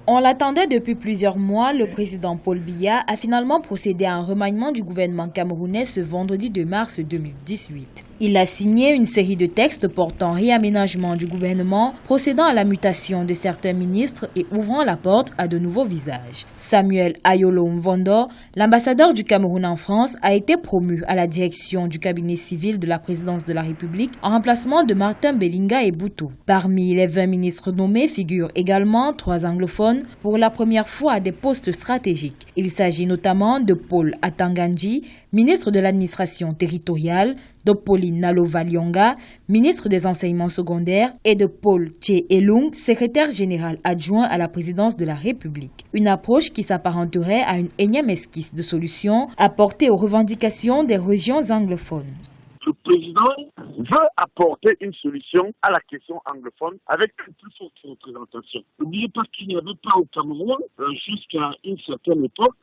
On l'attendait depuis plusieurs mois, le président Paul Biya a finalement procédé à un remaniement du gouvernement camerounais ce vendredi 2 mars 2018. Il a signé une série de textes portant réaménagement du gouvernement, procédant à la mutation de certains ministres et ouvrant la porte à de nouveaux visages. Samuel Ayolo Mvondo, l'ambassadeur du Cameroun en France, a été promu à la direction du cabinet civil de la présidence de la République en remplacement de Martin Belinga et Boutou. Parmi les 20 ministres nommés figurent également 3 anglophones pour la première fois à des postes stratégiques. Il s'agit notamment de Paul Atanganji, ministre de l'administration territoriale, de Pauline Nalo-Valyonga, ministre des enseignements secondaires, et de Paul Tché-Elung, secrétaire général adjoint à la présidence de la République. Une approche qui s'apparenterait à une énième esquisse de solution apportée aux revendications des régions anglophones. Le président veut apporter une solution à la question anglophone avec une plus forte représentation. N'oubliez pas qu'il n'y avait pas au Cameroun, jusqu'à une certaine époque,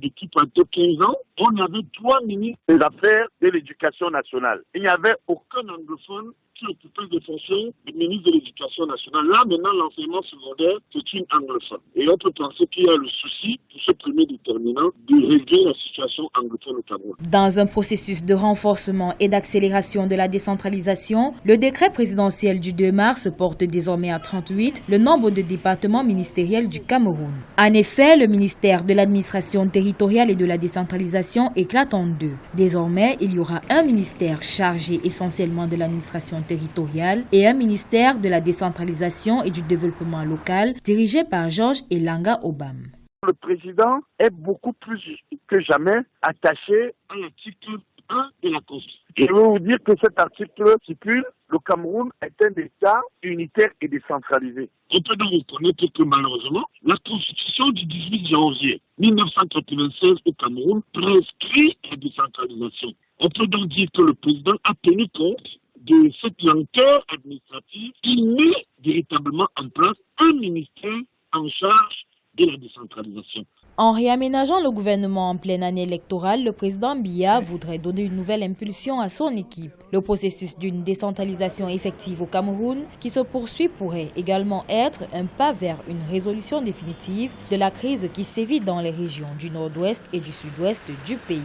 depuis près 15 ans, on avait 3 ministres des Affaires de l'Éducation nationale. Il n'y avait aucun anglophone qui occupait des fonctions de ministre de l'Éducation nationale. Là, maintenant, l'enseignement secondaire, c'est une anglophone. Et on peut penser qu'il y a le souci, pour ce premier déterminant, de régler la situation anglophone au Cameroun. Dans un processus de renforcement et d'accélération de la décentralisation, le décret présidentiel du 2 mars porte désormais à 38 le nombre de départements ministériels du Cameroun. En effet, le ministère de l'administration territoriale et de la décentralisation éclate en deux. Désormais, il y aura un ministère chargé essentiellement de l'administration territoriale et un ministère de la décentralisation et du développement local dirigé par Georges Elanga Obam. Le président est beaucoup plus que jamais attaché à l'article 1 de la Constitution. Je veux vous dire que cet article stipule le Cameroun est un État unitaire et décentralisé. On peut donc reconnaître que malheureusement, la Constitution du 18 janvier 1996 au Cameroun prescrit la décentralisation. On peut donc dire que le président a tenu compte de cette lenteur administrative. Il met véritablement en place un ministère en charge de la décentralisation. En réaménageant le gouvernement en pleine année électorale, le président Biya voudrait donner une nouvelle impulsion à son équipe. Le processus d'une décentralisation effective au Cameroun qui se poursuit pourrait également être un pas vers une résolution définitive de la crise qui sévit dans les régions du nord-ouest et du sud-ouest du pays.